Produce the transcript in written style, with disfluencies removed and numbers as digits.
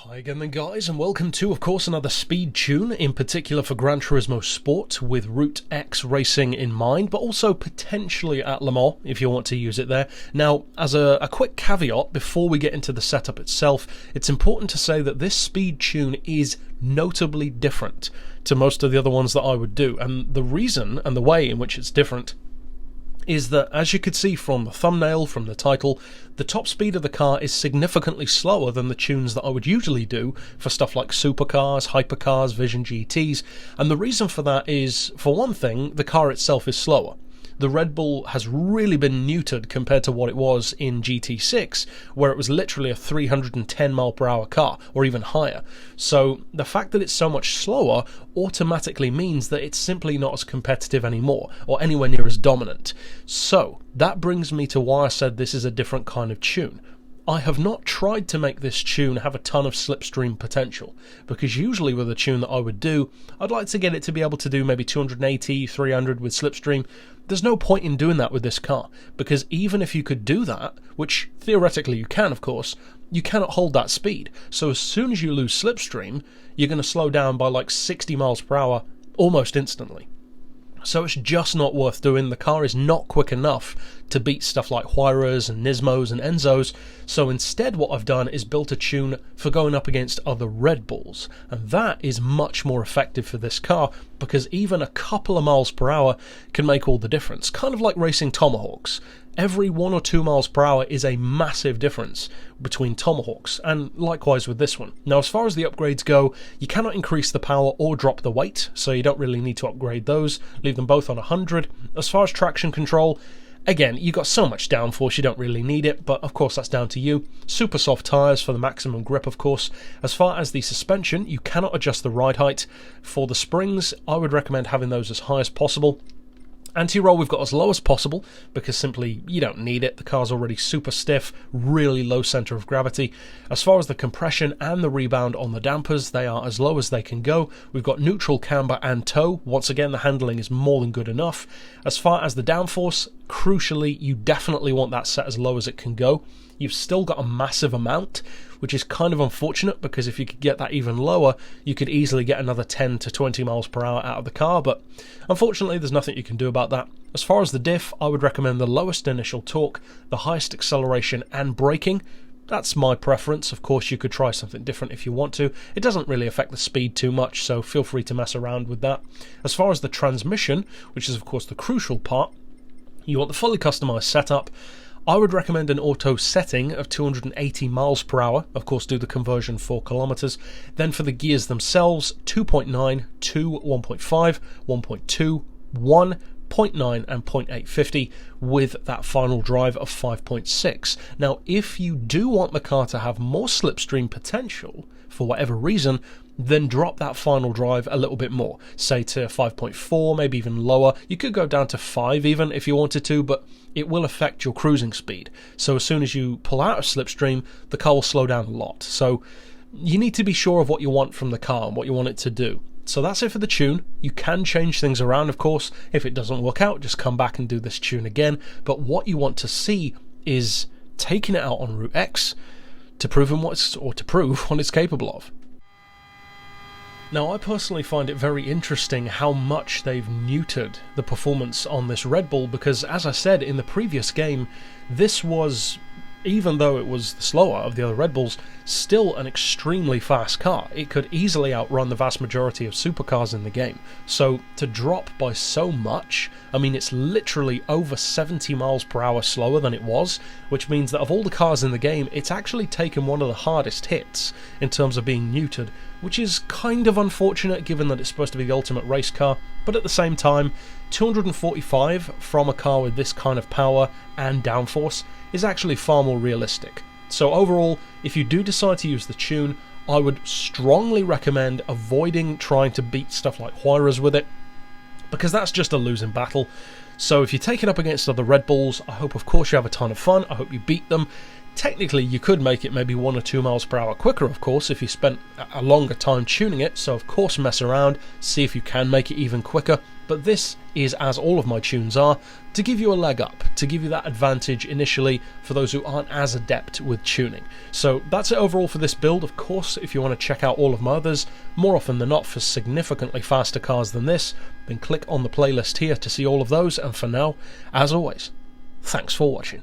Hi again then guys, and welcome to, of course, another speed tune, in particular for Gran Turismo Sport, with Route X racing in mind, but also potentially at Le Mans, if you want to use it there. Now, as a quick caveat, before we get into the setup itself, it's important to say that this speed tune is notably different to most of the other ones that I would do, and the reason and the way in which it's different is that, as you could see from the thumbnail, from the title, the top speed of the car is significantly slower than the tunes that I would usually do for stuff like supercars, hypercars, Vision GTs, and the reason for that is, for one thing, the car itself is slower. The RedBull has really been neutered compared to what it was in GT6, where it was literally a 310 mile per hour car, or even higher. So the fact that it's so much slower automatically means that it's simply not as competitive anymore, or anywhere near as dominant. So that brings me to why I said this is a different kind of tune. I have not tried to make this tune have a ton of slipstream potential, because usually with a tune that I would do, I'd like to get it to be able to do maybe 280, 300 with slipstream. There's no point in doing that with this car, because even if you could do that, which theoretically you can of course, you cannot hold that speed. So as soon as you lose slipstream, you're going to slow down by like 60 miles per hour almost instantly. So it's just not worth doing. The car is not quick enough to beat stuff like Huayras and Nismos and Enzos, so instead what I've done is built a tune for going up against other Red Bulls, and that is much more effective for this car, because even a couple of miles per hour can make all the difference, kind of like racing Tomahawks. Every 1 or 2 miles per hour is a massive difference between Tomahawks, and likewise with this one. Now, as far as the upgrades go, you cannot increase the power or drop the weight, so you don't really need to upgrade those. Leave them both on 100. As far as traction control, again, you got so much downforce you don't really need it, but of course that's down to you. Super soft tyres for the maximum grip, of course. As far as the suspension, you cannot adjust the ride height. For the springs, I would recommend having those as high as possible. Anti-roll we've got as low as possible, because simply you don't need it. The car's already super stiff, really low centre of gravity. As far as the compression and the rebound on the dampers, they are as low as they can go. We've got neutral, camber and tow. Once again, the handling is more than good enough. As far as the downforce, crucially, you definitely want that set as low as it can go. You've still got a massive amount, which is kind of unfortunate, because if you could get that even lower, you could easily get another 10 to 20 miles per hour out of the car, but unfortunately there's nothing you can do about that. As far as the diff, I would recommend the lowest initial torque, the highest acceleration and braking. That's my preference. Of course, you could try something different if you want to. It doesn't really affect the speed too much, so feel free to mess around with that. As far as the transmission, which is of course the crucial part, you want the fully customized setup. I would recommend an auto setting of 280 miles per hour, of course do the conversion 4 kilometers. Then for the gears themselves, 2.9, 2, 1.5, 1.2, 1, 0.9 and 0.850 with that final drive of 5.6. Now, if you do want the car to have more slipstream potential, for whatever reason, then drop that final drive a little bit more, say to 5.4, maybe even lower. You could go down to 5 even if you wanted to, but it will affect your cruising speed. So as soon as you pull out of slipstream, the car will slow down a lot. So you need to be sure of what you want from the car and what you want it to do. So that's it for the tune. You can change things around, of course. If it doesn't work out, just come back and do this tune again. But what you want to see is taking it out on Route X to prove what it's capable of. Now, I personally find it very interesting how much they've neutered the performance on this RedBull, because as I said in the previous game, this was, even though it was the slower of the other Red Bulls, still an extremely fast car. It could easily outrun the vast majority of supercars in the game. So to drop by so much, I mean, it's literally over 70 miles per hour slower than it was, which means that of all the cars in the game, it's actually taken one of the hardest hits in terms of being neutered, which is kind of unfortunate given that it's supposed to be the ultimate race car, but at the same time, 245 from a car with this kind of power and downforce is actually far more realistic. So overall, if you do decide to use the tune, I would strongly recommend avoiding trying to beat stuff like Huayras with it, because that's just a losing battle. So if you take it up against other Red Bulls, I hope of course you have a ton of fun, I hope you beat them. Technically you could make it maybe 1 or 2 miles per hour quicker, of course, if you spent a longer time tuning it, so of course mess around, see if you can make it even quicker. but this is, as all of my tunes are, to give you a leg up, to give you that advantage initially for those who aren't as adept with tuning. So that's it overall for this build. Of course, if you want to check out all of my others, more often than not for significantly faster cars than this, then click on the playlist here to see all of those, and for now, as always, thanks for watching.